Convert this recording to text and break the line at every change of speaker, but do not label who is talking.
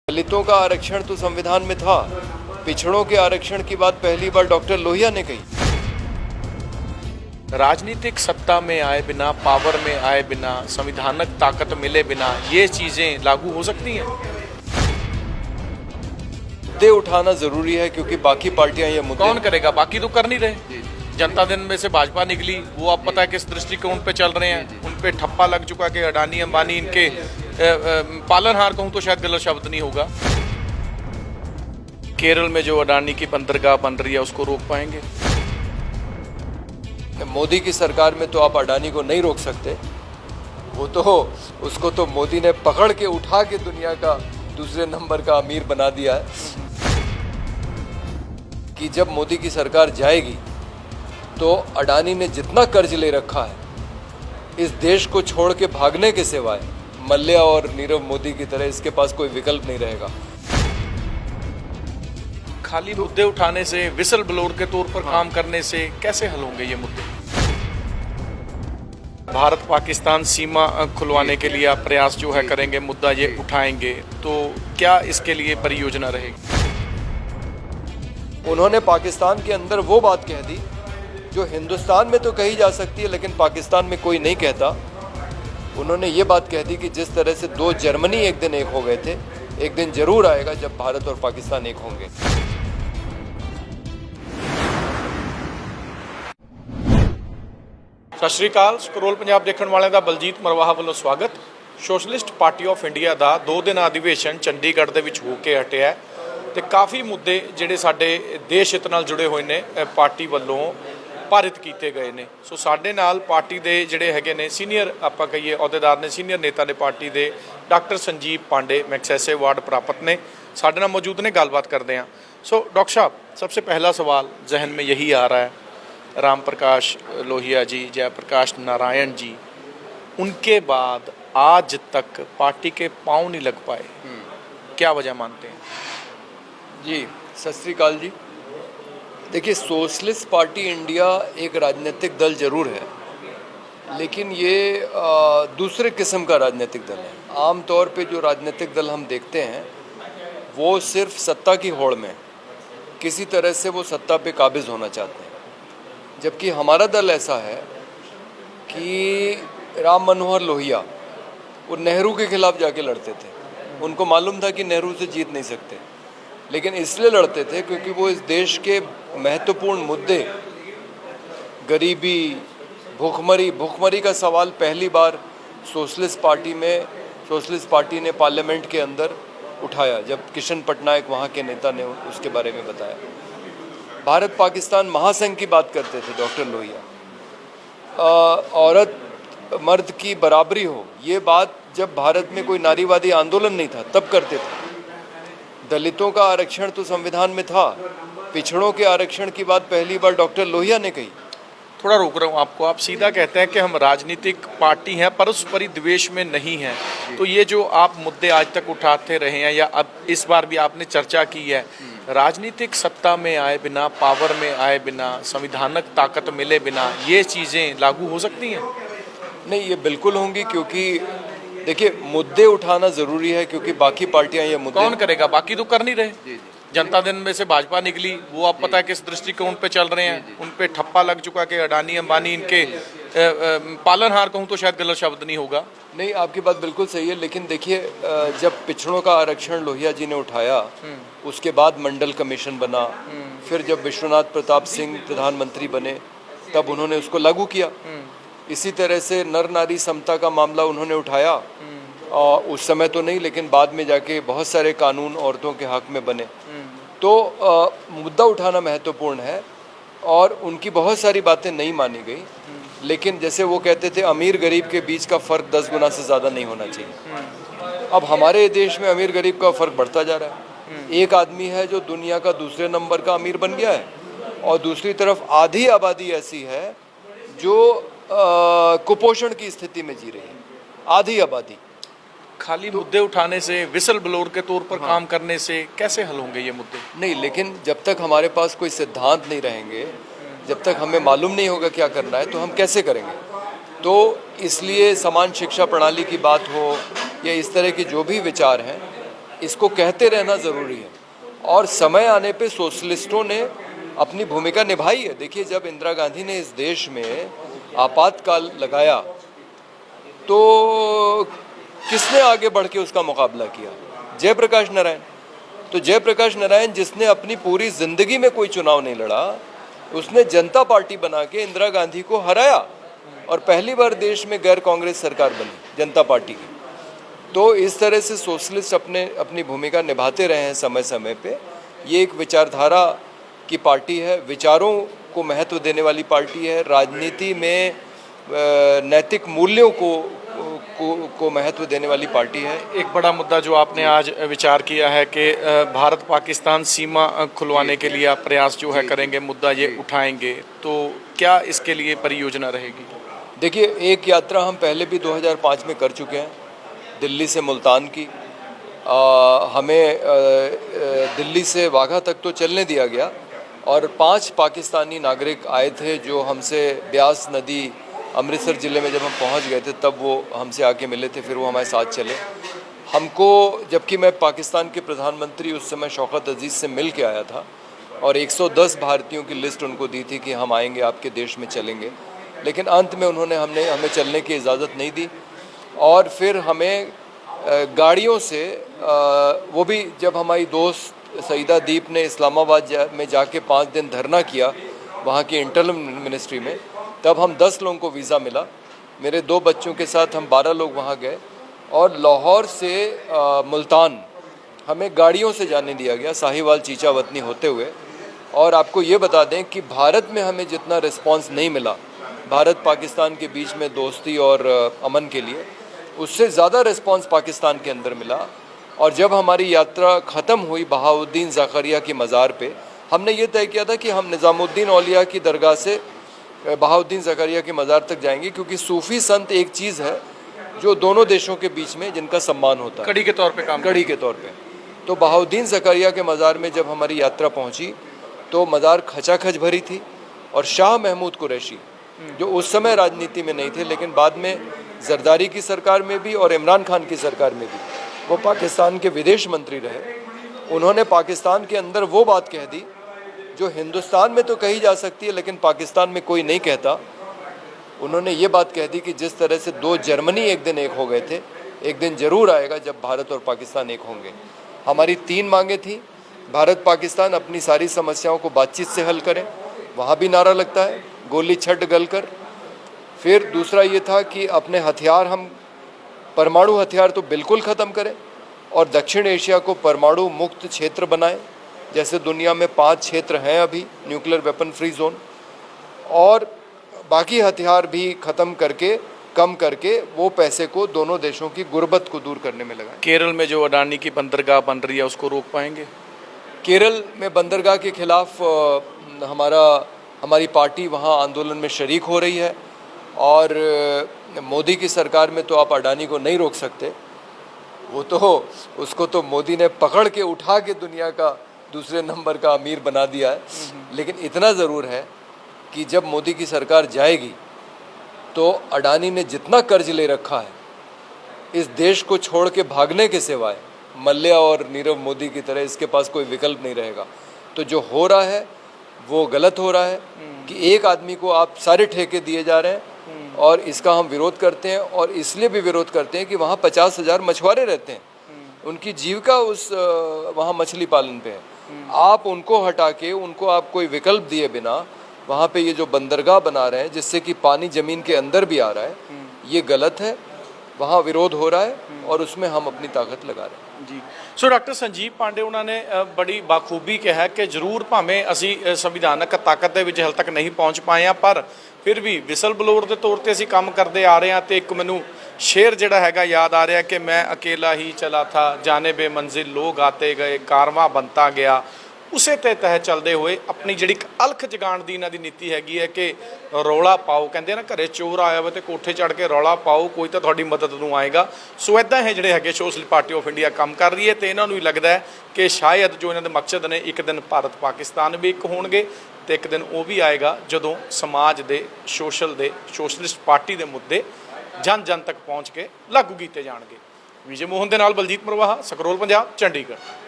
दलितों का आरक्षण तो संविधान में था। पिछड़ों के आरक्षण की बात पहली बार डॉक्टर लोहिया ने कही।
राजनीतिक सत्ता में आए बिना, पावर में आए बिना, संविधानक ताकत मिले बिना ये चीजें लागू हो सकती हैं।
मुद्दे उठाना जरूरी है क्योंकि बाकी पार्टियां ये मुद्दे
कौन करेगा? बाकी तो कर नहीं रहे। जनता दल में से भाजपा निकली, वो आप पता है किस दृष्टिकोण पे चल रहे हैं। उन पे ठप्पा लग चुका कि अडानी अंबानी इनके पालनहार, कहूं तो शायद गलत शब्द नहीं होगा। केरल में जो अडानी की बंदरगाह बन रही है उसको रोक पाएंगे?
मोदी की सरकार में तो आप अडानी को नहीं रोक सकते। वो तो उसको तो मोदी ने पकड़ के उठा के दुनिया का दूसरे नंबर का अमीर बना दिया है कि जब मोदी की सरकार जाएगी तो अडानी ने जितना कर्ज ले रखा है इस देश को छोड़ के भागने के सिवाय मल्ल्या और नीरव मोदी की तरह इसके पास कोई विकल्प नहीं रहेगा।
खाली मुद्दे उठाने से, विसल ब्लोअर के तौर पर काम करने से कैसे हल होंगे ये मुद्दे? भारत पाकिस्तान सीमा खुलवाने के लिए आप प्रयास जो है करेंगे, मुद्दा ये उठाएंगे, तो क्या इसके लिए परियोजना रहेगी?
उन्होंने पाकिस्तान के अंदर वो बात कह दी जो हिंदुस्तान में तो कही जा सकती है लेकिन पाकिस्तान में कोई नहीं कहता। उन्होंने ये बात कह दी कि जिस तरह से दो जर्मनी एक दिन एक हो गए थे, एक दिन जरूर आएगा जब भारत और पाकिस्तान एक होंगे।
ਸਤਿ ਸ਼੍ਰੀ ਅਕਾਲ। ਸਕਰੋਲ ਪੰਜਾਬ ਦੇਖਣ ਵਾਲਿਆਂ ਦਾ ਬਲਜੀਤ ਮਰਵਾਹਾ ਵੱਲੋਂ ਸਵਾਗਤ। ਸੋਸ਼ਲਿਸਟ ਪਾਰਟੀ ਆਫ ਇੰਡੀਆ ਦਾ 2 ਦਿਨ ਅਧਿਵੇਸ਼ਨ ਚੰਡੀਗੜ੍ਹ ਦੇ ਵਿੱਚ ਹੋ ਕੇ ਹਟਿਆ ਤੇ ਕਾਫੀ ਮੁੱਦੇ ਜਿਹੜੇ ਸਾਡੇ ਦੇਸ਼ ਹਿੱਤ ਨਾਲ ਜੁੜੇ ਹੋਏ ਨੇ ਪਾਰਟੀ ਵੱਲੋਂ ਪਾਰਿਤ ਕੀਤੇ ਗਏ ਨੇ। ਸੋ ਸਾਡੇ ਨਾਲ ਪਾਰਟੀ ਦੇ ਜਿਹੜੇ ਹੈਗੇ ਨੇ ਸੀਨੀਅਰ ਆਪਾਂ ਕਹੀਏ ਅਹੁਦੇਦਾਰ ਨੇ, ਸੀਨੀਅਰ ਨੇਤਾ ਨੇ ਪਾਰਟੀ ਦੇ, ਡਾਕਟਰ ਸੰਜੀਵ ਪਾਂਡੇ ਮੈਕਸੈਸੇ वार्ड प्राप्त ने ਸਾਡੇ ਨਾਲ मौजूद ने, गलबात करते हैं। सो डॉक्टर साहब, सबसे पहला सवाल जहन में यही आ रहा है, राम प्रकाश लोहिया जी, जयप्रकाश नारायण जी, उनके बाद आज तक पार्टी के पांव नहीं लग पाए, क्या वजह मानते हैं?
जी सत श्री अकाल जी। देखिए, सोशलिस्ट पार्टी इंडिया एक राजनीतिक दल जरूर है लेकिन ये दूसरे किस्म का राजनीतिक दल है। आम तौर पे जो राजनीतिक दल हम देखते हैं वो सिर्फ सत्ता की होड़ में किसी तरह से वो सत्ता पे काबिज होना चाहते हैं, जबकि हमारा दल ऐसा है कि राम मनोहर लोहिया वो नेहरू के खिलाफ जाके लड़ते थे। उनको मालूम था कि नेहरू से जीत नहीं सकते, लेकिन इसलिए लड़ते थे क्योंकि वो इस देश के महत्वपूर्ण मुद्दे, गरीबी, भूखमरी का सवाल पहली बार सोशलिस्ट पार्टी ने पार्लियामेंट के अंदर उठाया जब किशन पटनायक वहाँ के नेता ने उसके बारे में बताया। भारत पाकिस्तान महासंघ की बात करते थे डॉक्टर लोहिया। औरत मर्द की बराबरी हो, ये बात जब भारत में कोई नारीवादी आंदोलन नहीं था तब करते थे। दलितों का आरक्षण तो संविधान में था। पिछड़ों के आरक्षण की बात पहली बार डॉक्टर लोहिया ने कही।
थोड़ा रोक रहा हूँ आपको, आप सीधा कहते हैं कि हम राजनीतिक पार्टी हैं पर उस परिद्वेश में नहीं हैं। तो ये जो आप मुद्दे आज तक उठाते रहे हैं या अब इस बार भी आपने चर्चा की है, राजनीतिक सत्ता में आए बिना, पावर में आए बिना, संविधानक ताकत मिले बिना ये चीज़ें लागू हो सकती हैं?
नहीं, ये बिल्कुल होंगी क्योंकि देखिए, मुद्दे उठाना ज़रूरी है क्योंकि बाकी पार्टियां ये मुद्दे
कौन करेगा? बाकी तो कर नहीं रहे। जनता दल में से भाजपा निकली, वो आप पता है किस दृष्टिकोण पे चल रहे हैं। उन पे ठप्पा लग चुका कि अडानी अंबानी इनके पालनहार, कहूँ तो शायद गलत शब्द नहीं होगा।
नहीं, आपकी बात बिल्कुल सही है, लेकिन देखिए, जब पिछड़ों का आरक्षण लोहिया जी ने उठाया उसके बाद मंडल कमीशन बना, फिर जब विश्वनाथ प्रताप सिंह प्रधानमंत्री बने तब उन्होंने उसको लागू किया। इसी तरह से नर नारी समता का मामला उन्होंने उठाया, उस समय तो नहीं लेकिन बाद में जाके बहुत सारे कानून औरतों के हक में बने। तो मुद्दा उठाना महत्वपूर्ण है और उनकी बहुत सारी बातें नहीं मानी गई, लेकिन जैसे वो कहते थे अमीर गरीब के बीच का फ़र्क 10 गुना से ज़्यादा नहीं होना चाहिए। अब हमारे देश में अमीर गरीब का फ़र्क बढ़ता जा रहा है। एक आदमी है जो दुनिया का दूसरे नंबर का अमीर बन गया है और दूसरी तरफ आधी आबादी ऐसी है जो कुपोषण की स्थिति में जी रही है। आधी आबादी।
खाली मुद्दे उठाने से, विसल ब्लोअर के तौर पर काम करने से कैसे हल होंगे ये मुद्दे?
नहीं, लेकिन जब तक हमारे पास कोई सिद्धांत नहीं रहेंगे, जब तक हमें मालूम नहीं होगा क्या करना है, तो हम कैसे करेंगे? तो इसलिए समान शिक्षा प्रणाली की बात हो या इस तरह के जो भी विचार हैं, इसको कहते रहना ज़रूरी है। और समय आने पे सोशलिस्टों ने अपनी भूमिका निभाई है। देखिए, जब इंदिरा गांधी ने इस देश में आपातकाल लगाया तो किसने आगे बढ़ के उसका मुकाबला किया? जयप्रकाश नारायण। तो जयप्रकाश नारायण, जिसने अपनी पूरी जिंदगी में कोई चुनाव नहीं लड़ा, उसने जनता पार्टी बना के इंदिरा गांधी को हराया और पहली बार देश में गैर कांग्रेस सरकार बनी जनता पार्टी की। तो इस तरह से सोशलिस्ट अपनी भूमिका निभाते रहे हैं समय समय पे। ये एक विचारधारा की पार्टी है, विचारों को महत्व देने वाली पार्टी है, राजनीति में नैतिक मूल्यों को महत्व देने वाली पार्टी है।
एक बड़ा मुद्दा जो आपने आज विचार किया है कि भारत पाकिस्तान सीमा खुलवाने के लिए आप प्रयास जो है करेंगे, मुद्दा ये उठाएंगे, तो क्या इसके लिए परियोजना रहेगी?
देखिए, एक यात्रा हम पहले भी 2005 में कर चुके हैं, दिल्ली से मुल्तान की। हमें दिल्ली से वाघा तक तो चलने दिया गया और 5 पाकिस्तानी नागरिक आए थे जो हमसे ब्यास नदी अमृतसर ज़िले में जब हम पहुंच गए थे तब वो हमसे आके मिले थे, फिर वो हमारे साथ चले। हमको, जबकि मैं पाकिस्तान के प्रधानमंत्री उस समय शौकत अजीज़ से मिल के आया था और 110 भारतीयों की लिस्ट उनको दी थी कि हम आएंगे, आपके देश में चलेंगे, लेकिन अंत में उन्होंने हमें चलने की इजाज़त नहीं दी। और फिर हमें गाड़ियों से, वो भी जब हमारी दोस्त सईदा दीप ने इस्लामाबाद में जाके 5 दिन धरना किया वहाँ की इंटरनल मिनिस्ट्री में, तब हम 10 लोगों को वीज़ा मिला। मेरे 2 बच्चों के साथ हम 12 लोग वहाँ गए और लाहौर से मुल्तान हमें गाड़ियों से जाने दिया गया, साहिवाल चीचा वतनी होते हुए। और आपको ये बता दें कि भारत में हमें जितना रिस्पांस नहीं मिला भारत पाकिस्तान के बीच में दोस्ती और अमन के लिए, उससे ज़्यादा रिस्पांस पाकिस्तान के अंदर मिला। और जब हमारी यात्रा ख़त्म हुई बहाउद्दीन ज़करिया की मज़ार पे, हमने ये तय किया था कि हम निज़ामुद्दीन औलिया की दरगाह से बहाउद्दीन ज़करिया की मज़ार तक जाएंगे, क्योंकि सूफ़ी संत एक चीज़ है जो दोनों देशों के बीच में जिनका सम्मान होता है,
कड़ी के तौर पे काम,
कड़ी के तौर पे। तो बहाउद्दीन ज़करिया के मज़ार में जब हमारी यात्रा पहुंची तो मज़ार खचाखच भरी थी और शाह महमूद कुरैशी, जो उस समय राजनीति में नहीं थे लेकिन बाद में जरदारी की सरकार में भी और इमरान खान की सरकार में भी वो पाकिस्तान के विदेश मंत्री रहे, उन्होंने पाकिस्तान के अंदर वो बात कह दी जो हिंदुस्तान में तो कही जा सकती है लेकिन पाकिस्तान में कोई नहीं कहता। उन्होंने ये बात कह दी कि जिस तरह से 2 जर्मनी एक दिन एक हो गए थे, एक दिन ज़रूर आएगा जब भारत और पाकिस्तान एक होंगे। हमारी 3 मांगें थी। भारत पाकिस्तान अपनी सारी समस्याओं को बातचीत से हल करें, वहाँ भी नारा लगता है गोली छट गल कर। फिर दूसरा ये था कि अपने हथियार, हम परमाणु हथियार तो बिल्कुल ख़त्म करें और दक्षिण एशिया को परमाणु मुक्त क्षेत्र बनाएं, जैसे दुनिया में 5 क्षेत्र हैं अभी न्यूक्लियर वेपन फ्री जोन, और बाकी हथियार भी ख़त्म करके, कम करके वो पैसे को दोनों देशों की गुर्बत को दूर करने में लगाएं।
केरल में जो अडानी की बंदरगाह बन रही है उसको रोक पाएंगे?
केरल में बंदरगाह के खिलाफ हमारी पार्टी वहाँ आंदोलन में शरीक हो रही है और मोदी की सरकार में तो आप अडानी को नहीं रोक सकते, वो तो, उसको तो मोदी ने पकड़ के उठा के दुनिया का दूसरे नंबर का अमीर बना दिया है। लेकिन इतना ज़रूर है कि जब मोदी की सरकार जाएगी तो अडानी ने जितना कर्ज ले रखा है इस देश को छोड़ के भागने के सिवाय, मल्ल्या और नीरव मोदी की तरह, इसके पास कोई विकल्प नहीं रहेगा। तो जो हो रहा है वो गलत हो रहा है कि एक आदमी को आप सारे ठेके दिए जा रहे हैं और इसका हम विरोध करते हैं। और इसलिए भी विरोध करते हैं कि वहाँ 50,000 मछुआरे रहते हैं, उनकी जीविका उस वहाँ मछली पालन पे है। आप उनको हटा के, उनको आप कोई विकल्प दिए बिना वहाँ पे ये जो बंदरगाह बना रहे हैं जिससे कि पानी ज़मीन के अंदर भी आ रहा है, ये गलत है। वहाँ विरोध हो रहा है और उसमें हम अपनी ताकत लगा रहे हैं
जी। सो डॉक्टर संजीव पांडे ਉਹਨਾਂ ਨੇ ਬੜੀ ਬਾਖੂਬੀ ਕਿਹਾ ਕਿ ਜ਼ਰੂਰ ਭਾਵੇਂ ਅਸੀਂ ਸੰਵਿਧਾਨਕ ਤਾਕਤ ਦੇ ਵਿੱਚ ਹਾਲ ਤੱਕ ਨਹੀਂ ਪਹੁੰਚ ਪਾਏ ਆ, ਪਰ ਫਿਰ ਵੀ ਵਿਸਲ ਬਲੋਰ ਦੇ ਤੌਰ ਤੇ ਅਸੀਂ ਕੰਮ ਕਰਦੇ ਆ ਰਹੇ ਹਾਂ। ਤੇ ਇੱਕ ਮੈਨੂੰ ਸ਼ੇਰ ਜਿਹੜਾ ਹੈਗਾ ਯਾਦ ਆ ਰਿਹਾ ਕਿ ਮੈਂ ਅਕੇਲਾ ਹੀ ਚਲਾ ਥਾ ਜਾਨੇ ਬੇਮੰਜ਼ਿਲ ਲੋਗ ਆਤੇ ਗਏ ਕਾਰਵਾਂ ਬਣਤਾ ਗਿਆ। ਉਸੇ ਤੇ ਤਹਿਤ ਚੱਲਦੇ ਹੋਏ ਆਪਣੀ ਜਿਹੜੀ ਅਲਖ ਜਗਾਉਣ ਦੀ ਇਹਨਾਂ ਦੀ ਨੀਤੀ ਹੈਗੀ ਹੈ ਕਿ ਰੌਲਾ ਪਾਓ, ਕਹਿੰਦੇ ਨਾ ਘਰੇ ਚੋਰ ਆਇਆ ਵਾ ਤੇ ਕੋਠੇ ਚੜ੍ਹ ਕੇ ਰੌਲਾ ਪਾਓ, ਕੋਈ ਤਾਂ ਤੁਹਾਡੀ ਮਦਦ ਨੂੰ ਆਏਗਾ। ਸੋ ਇੱਦਾਂ ਇਹ ਜਿਹੜੇ ਹੈਗੇ ਸੋਸ਼ਲਿਸਟ ਪਾਰਟੀ ਆਫ ਇੰਡੀਆ ਕੰਮ ਕਰ ਰਹੀ ਹੈ ਤੇ ਇਹਨਾਂ ਨੂੰ ਵੀ ਲੱਗਦਾ ਹੈ ਕਿ ਸ਼ਾਇਦ ਜੋ ਇਹਨਾਂ ਦੇ ਮਕਸਦ ਨੇ, ਇੱਕ ਦਿਨ ਭਾਰਤ ਪਾਕਿਸਤਾਨ ਵੀ ਇੱਕ ਹੋਣਗੇ ਤੇ ਇੱਕ ਦਿਨ ਉਹ ਵੀ ਆਏਗਾ ਜਦੋਂ ਸਮਾਜ ਦੇ ਸੋਸ਼ਲਿਸਟ ਪਾਰਟੀ ਦੇ ਮੁੱਦੇ ਜਨ ਜਨ ਤੱਕ ਪਹੁੰਚ ਕੇ ਲਾਗੂ ਕੀਤੇ ਜਾਣਗੇ। ਵਿਜੇ ਮੋਹਨ ਦੇ ਨਾਲ ਬਲਜੀਤ ਮਰਵਾਹਾ, ਸਕਰੋਲ ਪੰਜਾਬ, ਚੰਡੀਗੜ੍ਹ।